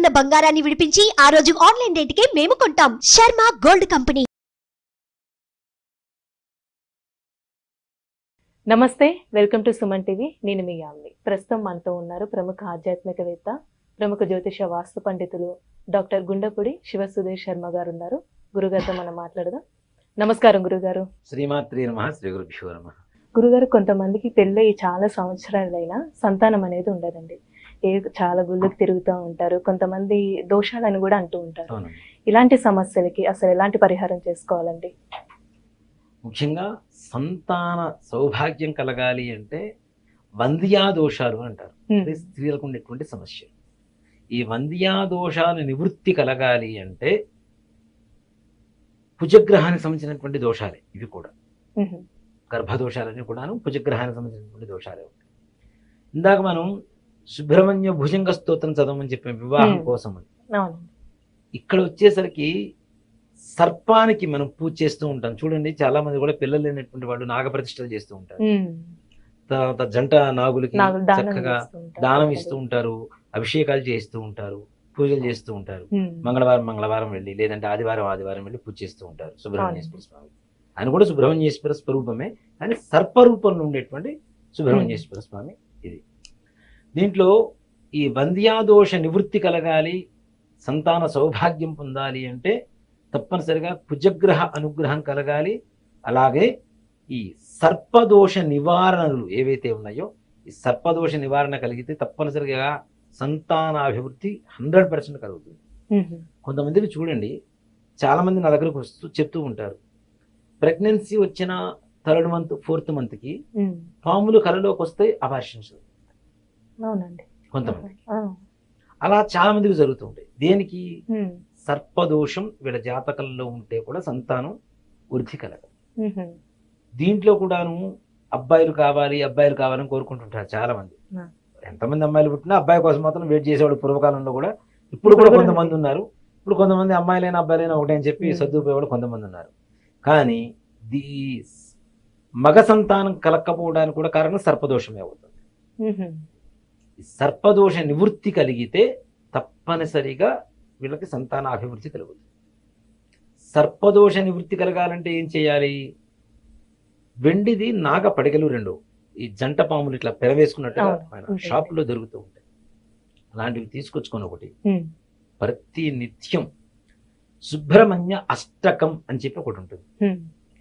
ఉన్న బంగారాన్ని విడిపించి ఆ రోజు ఆన్లైన్ రేటుకే మేము కొంటాం. Sharma gold company. నమస్తే, వెల్కమ్ టు సుమన్ టీవీ. నేను మీ యామిని. ప్రస్తుతం మనతో ఉన్నారు ప్రముఖ ఆధ్యాత్మికవేత్త, ప్రముఖ జ్యోతిష వాస్తు పండితులు డాక్టర్ గుండపుడి శివ సుధీర్ శర్మ గారు ఉన్నారు. గురుగారితో మనం మాట్లాడదాం. నమస్కారం గురుగారు. శ్రీమాత్రి నమః. శ్రీ గురుభ్యో నమః. గురుగారు, కొంతమందికి పెళ్ళై చాలా సంవత్సరాలైనా సంతానం అనేది ఉండదండి. చాలా గుళ్ళకి తిరుగుతూ ఉంటారు, కొంతమంది దోషాలని కూడా అంటూ ఉంటారు. అవునండి. ఇలాంటి సమస్యలకి అసలు ఎలాంటి పరిహారం చేసుకోవాలండి? ముఖ్యంగా సంతాన సౌభాగ్యం కలగాలి అంటే వంద్యా దోషాలు అంటారు. అది స్త్రీలకు ఉండేటువంటి సమస్య. ఈ వంద్యా దోషాల నివృత్తి కలగాలి అంటే కుజగ్రహానికి సంబంధించినటువంటి దోషాలే ఇవి కూడా. గర్భదోషాలన్నీ కూడాను కుజగ్రహానికి సంబంధించినటువంటి దోషాలే ఉంటాయి. ఇందాక మనం సుబ్రహ్మణ్య భుజంగ స్తోత్రం చదవమని చెప్పాం వివాహం కోసం అని. ఇక్కడ వచ్చేసరికి సర్పానికి మనం పూజ చేస్తూ ఉంటాం. చూడండి, చాలా మంది కూడా పిల్లలు లేనటువంటి వాళ్ళు నాగప్రతిష్టలు చేస్తూ ఉంటారు. తర్వాత జంట నాగులకి చక్కగా దానం ఇస్తూ ఉంటారు, అభిషేకాలు చేస్తూ ఉంటారు, పూజలు చేస్తూ ఉంటారు. మంగళవారం వెళ్ళి, లేదంటే ఆదివారం వెళ్ళి పూజ చేస్తూ ఉంటారు సుబ్రహ్మణ్యేశ్వర స్వామి. ఆయన కూడా సుబ్రహ్మణ్యేశ్వర స్వరూపమే, కానీ సర్పరూపంలో ఉండేటువంటి సుబ్రహ్మణ్యేశ్వర స్వామి ఇది. దీంట్లో ఈ వంద్యాదోష నివృత్తి కలగాలి, సంతాన సౌభాగ్యం పొందాలి అంటే తప్పనిసరిగా కుజగ్రహ అనుగ్రహం కలగాలి. అలాగే ఈ సర్పదోష నివారణలు ఏవైతే ఉన్నాయో, ఈ సర్పదోష నివారణ కలిగితే తప్పనిసరిగా సంతానాభివృద్ధి 100% కలుగుతుంది. కొంతమందికి చూడండి, చాలా మంది నా దగ్గరకు వస్తూ చెప్తూ ఉంటారు, ప్రెగ్నెన్సీ వచ్చిన 3rd మంత్ 4th మంత్కి పాములు కలలోకి వస్తే అబార్షన్స్. అవునండి, కొంతమంది అలా చాలా మందికి జరుగుతూ ఉంటాయి. దేనికి? సర్పదోషం వీళ్ళ జాతకంలో ఉంటే కూడా సంతానం వృద్ధి కలగదు. దీంట్లో కూడాను అబ్బాయిలు కావాలని కోరుకుంటుంటారు చాలా మంది. ఎంతమంది అమ్మాయిలు పుట్టినా అబ్బాయి కోసం మాత్రం వెయిట్ చేసేవాళ్ళు పూర్వకాలంలో కూడా, ఇప్పుడు కూడా కొంతమంది ఉన్నారు. ఇప్పుడు కొంతమంది అమ్మాయిలైనా అబ్బాయిలైనా ఒకటే అని చెప్పి సర్దుకుపోయేవాళ్ళు కొంతమంది ఉన్నారు. కానీ మగ సంతానం కలక్కపోవడానికి కూడా కారణం సర్పదోషమే అవుతుంది. సర్పదోష నివృత్తి కలిగితే తప్పనిసరిగా వీళ్ళకి సంతాన అభివృద్ధి కలుగుతుంది. సర్పదోష నివృత్తి కలగాలంటే ఏం చేయాలి? వెండిది నాగ పడిగలు 2, ఈ జంట పాములు ఇట్లా పెరవేసుకున్నట్టుగా షాపులో దొరుకుతూ ఉంటాయి. అలాంటివి తీసుకొచ్చుకొని ఒకటి ప్రతి నిత్యం సుబ్రహ్మణ్య అష్టకం అని చెప్పి ఒకటి ఉంటుంది.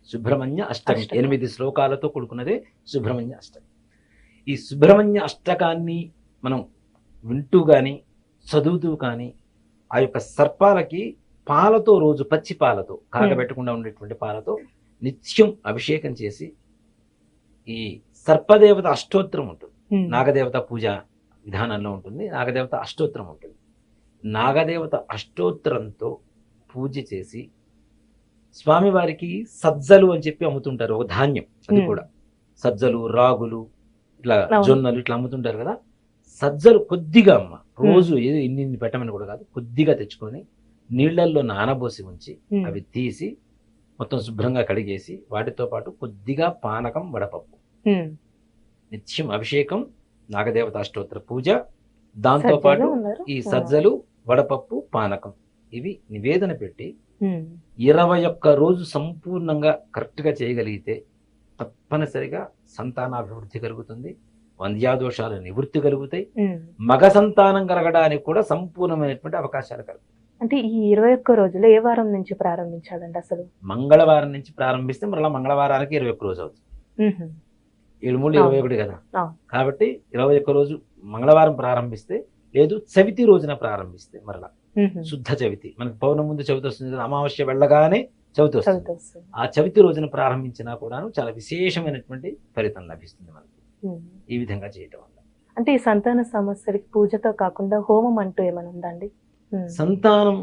సుబ్రహ్మణ్య అష్టకం 8 శ్లోకాలతో కూడుకున్నదే సుబ్రహ్మణ్య అష్టకం. ఈ సుబ్రహ్మణ్య అష్టకాన్ని మనం వింటూ కానీ చదువుతూ కానీ ఆ యొక్క సర్పాలకి పాలతో, రోజు పచ్చి పాలతో, కాగబెట్టకుండా ఉండేటువంటి పాలతో నిత్యం అభిషేకం చేసి, ఈ సర్పదేవత అష్టోత్తరం ఉంటుంది. నాగదేవత పూజ విధానంలో ఉంటుంది, నాగదేవత అష్టోత్తరం ఉంటుంది. నాగదేవత అష్టోత్తరంతో పూజ చేసి స్వామివారికి సజ్జలు అని చెప్పి అమ్ముతుంటారు, ఒక ధాన్యం. అది కూడా సజ్జలు, రాగులు, ఇట్లా జొన్నలు ఇట్లా అమ్ముతుంటారు కదా. సజ్జలు కొద్దిగా అమ్మ, రోజు ఏదో ఇన్ని పెట్టమని కూడా కాదు, కొద్దిగా తెచ్చుకొని నీళ్లల్లో నానబోసి ఉంచి అవి తీసి మొత్తం శుభ్రంగా కడిగేసి, వాటితో పాటు కొద్దిగా పానకం, వడపప్పు, నిత్యం అభిషేకం, నాగదేవత అష్టోత్తర పూజ, దాంతో పాటు ఈ సజ్జలు, వడపప్పు, పానకం ఇవి నివేదన పెట్టి 21 రోజు సంపూర్ణంగా కరెక్ట్గా చేయగలిగితే తప్పనిసరిగా సంతానాభివృద్ధి కలుగుతుంది, వంద్యాదోషాల నివృత్తి కలుగుతాయి, మగ సంతానం కలగడానికి కూడా సంపూర్ణమైనటువంటి అవకాశాలు కలుగుతాయి. అంటే ఈ 21 రోజులు ఏ వారం నుంచి ప్రారంభించాలండి? అసలు మంగళవారం నుంచి ప్రారంభిస్తే మరలా మంగళవారానికి 21 రోజు అవుతుంది. 7, 3, 21 కదా. కాబట్టి 21 రోజు మంగళవారం ప్రారంభిస్తే, లేదు చవితి రోజున ప్రారంభిస్తే, మరలా శుద్ధ చవితి, మనకి పౌర్ణమి ముందు చవితి వస్తుంది, అమావాస్య వెళ్ళగానే చవితి వస్తుంది. ఆ చవితి రోజున ప్రారంభించినా కూడా చాలా విశేషమైనటువంటి ఫలితం లభిస్తుంది మనకి ఈ విధంగా చేయటం వల్ల. అంటే ఈ సంతాన సమస్యలకి పూజతో కాకుండా హోమం అంటూ ఏమైనా ఉందండి? సంతానం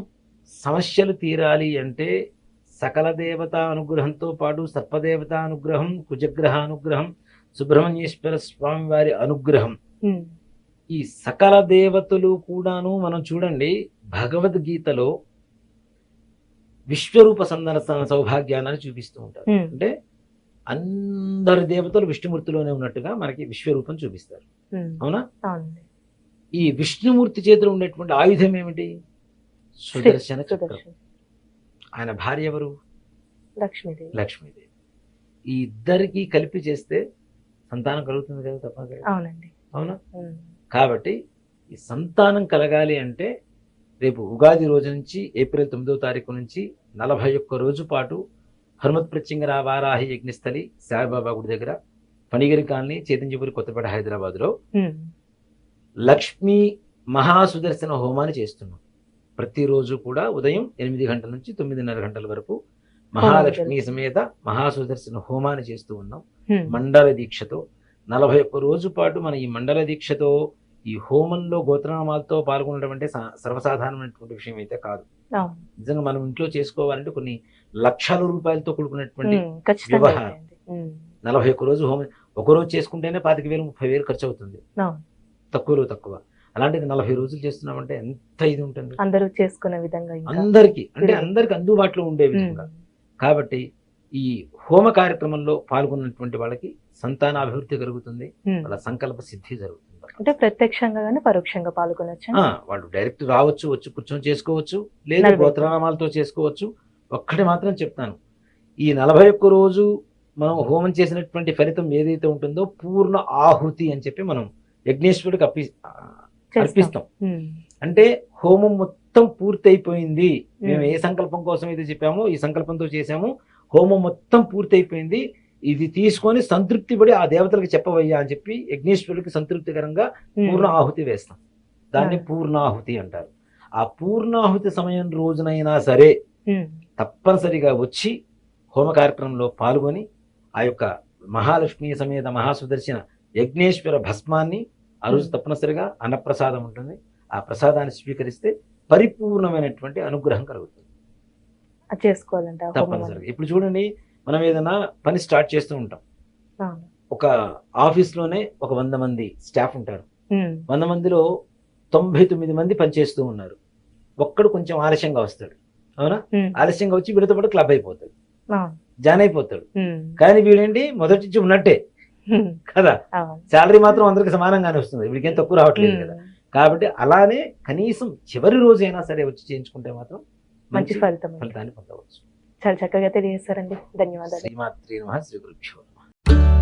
సమస్యలు తీరాలి అంటే సకల దేవత అనుగ్రహంతో పాటు సర్పదేవత అనుగ్రహం, కుజగ్రహ అనుగ్రహం, సుబ్రహ్మణ్యేశ్వర స్వామి వారి అనుగ్రహం, ఈ సకల దేవతలు కూడాను మనం చూడండి, భగవద్గీతలో విశ్వరూప సందర్శన సౌభాగ్యాన్ని చూపిస్తూ ఉంటారు. అంటే అందరి దేవతలు విష్ణుమూర్తిలోనే ఉన్నట్టుగా మనకి విశ్వరూపం చూపిస్తారు. అవునా? ఈ విష్ణుమూర్తి చేతిలో ఉండేటువంటి ఆయుధం ఏమిటి? సుదర్శన చక్రం. సుదర్శన్. ఆయన భార్య ఎవరు? లక్ష్మీదేవి. లక్ష్మీదేవి. ఈ ఇద్దరికి కలిపి చేస్తే సంతానం కలుగుతుంది కదా తప్పక. అవునండి. అవునా? ఉమ్. కాబట్టి ఈ సంతానం కలగాలి అంటే రేపు ఉగాది రోజు నుంచి ఏప్రిల్ 9వ తారీఖు నుంచి 41 రోజు పాటు హనుమత్ ప్రత్యంగర వారాహి యజ్ఞస్థలి సాయిబాబా గుడి దగ్గర ఫణిగిరి కాలనీ చేతంజపురి కొత్తపేట హైదరాబాద్లో ఉమ్. లక్ష్మీ మహాసుదర్శన హోమాన్ని చేస్తున్నాం. ప్రతిరోజు కూడా ఉదయం 8 గంటల నుంచి 9:30 గంటల వరకు మహాలక్ష్మి సమేత మహాసుదర్శన హోమాన్ని చేస్తూ ఉన్నాం ఉమ్. మండల దీక్షతో. 41 రోజు పాటు మన ఈ మండల దీక్షతో ఈ హోమంలో గోత్రనామాలతో పాల్గొనడం అంటే సర్వసాధారణమైనటువంటి విషయం అయితే కాదు. అవును. నిజంగా మనం ఇంట్లో చేసుకోవాలంటే కొన్ని లక్షల రూపాయలతో కూడుకున్నటువంటి ఉమ్. ఖచ్చితంగా వ్యవహారం. అవుతాయండి. ఉమ్. 41 రోజు హోమం ఒక రోజు చేసుకుంటేనే 25,000 30,000 ఖర్చు అవుతుంది, అవును. తక్కువలో తక్కువ. అలాంటిది 40 రోజులు చేస్తున్నామంటే ఎంత ఇది ఉంటుంది అందరూ చేసుకునే విధంగా ఇంకా. అందరికి, అంటే ఉమ్. అందరికి అందుబాటులో ఉండే విధంగా. ఉమ్. కాబట్టి ఈ హోమ కార్యక్రమంలో పాల్గొన్నటువంటి వాళ్ళకి సంతాన అభివృద్ధి కలుగుతుంది, ఉమ్. వాళ్ళ సంకల్ప సిద్ధి జరుగుతుంది. అంటే ప్రత్యక్షంగా కానీ పరోక్షంగా పాల్గొనొచ్చు. వాళ్ళు డైరెక్ట్ రావచ్చు, వచ్చి కూర్చొని చేసుకోవచ్చు, లేదా నలభై. గోత్రనామాలతో చేసుకోవచ్చు. ఒక్కటి మాత్రం చెప్తాను, ఈ 41 రోజు మనం హోమం చేసినటువంటి ఫలితం ఏదైతే ఉంటుందో పూర్ణ ఆహుతి అని చెప్పి మనం యజ్ఞేశ్వరుడికి అర్పిస్తాం. ఉమ్. అంటే హోమం మొత్తం పూర్తయిపోయింది, మేము ఏ సంకల్పం కోసం అయితే చెప్పామో ఈ సంకల్పంతో చేశాము, హోమం మొత్తం పూర్తయిపోయింది, ఇది తీసుకొని సంతృప్తి పడి ఆ దేవతలకు చెప్పవయ్యా అని చెప్పి యజ్ఞేశ్వరుడికి సంతృప్తికరంగా పూర్ణ ఆహుతి వేస్తాం. దాన్ని పూర్ణాహుతి అంటారు. ఆ పూర్ణాహుతి సమయం రోజునైనా సరే ఉమ్. తప్పనిసరిగా వచ్చి హోమ కార్యక్రమంలో పాల్గొని ఆ యొక్క మహాలక్ష్మి సమేత మహాసుదర్శన యజ్ఞేశ్వర భస్మాన్ని ఆ రోజు తప్పనిసరిగా అన్నప్రసాదం ఉంటుంది, ఆ ప్రసాదాన్ని స్వీకరిస్తే పరిపూర్ణమైనటువంటి అనుగ్రహం కలుగుతుంది. అది చేసుకోవాలంటే ఆ హోమం తప్పనిసరిగా. ఇప్పుడు చూడండి, మనం ఏదైనా పని స్టార్ట్ చేస్తూ ఉంటాం. అవును. ఒక ఆఫీస్లోనే ఒక 100 మంది స్టాఫ్ ఉంటారు. ఉమ్. 100 మందిలో 99 మంది పనిచేస్తూ ఉన్నారు. ఒక్కడు కొంచెం ఆలస్యంగా వస్తాడు, అవునా? ఉమ్. ఆలస్యంగా వచ్చి వీడితో పాటు క్లబ్ అయిపోతాడు, అవును. జాయిన్ అయిపోతాడు. ఉమ్. కానీ వీడేంటి మొదటి నుంచి ఉన్నట్టే ఉమ్. కదా, అవును. శాలరీ మాత్రం అందరికి సమానంగానే వస్తుంది, వీడికి ఏం తక్కువ రావట్లేదు కదా. ఉమ్. కాబట్టి అలానే కనీసం చివరి రోజైనా సరే వచ్చి చేయించుకుంటే మాత్రం మంచి ఫలితం. ఫలితాన్ని పొందవచ్చు. చాలా చక్కగా తెలియజేస్తారండి. ధన్యవాదాలు. శ్రీమాత్రే నమః. శ్రీ గురుభ్యో నమః.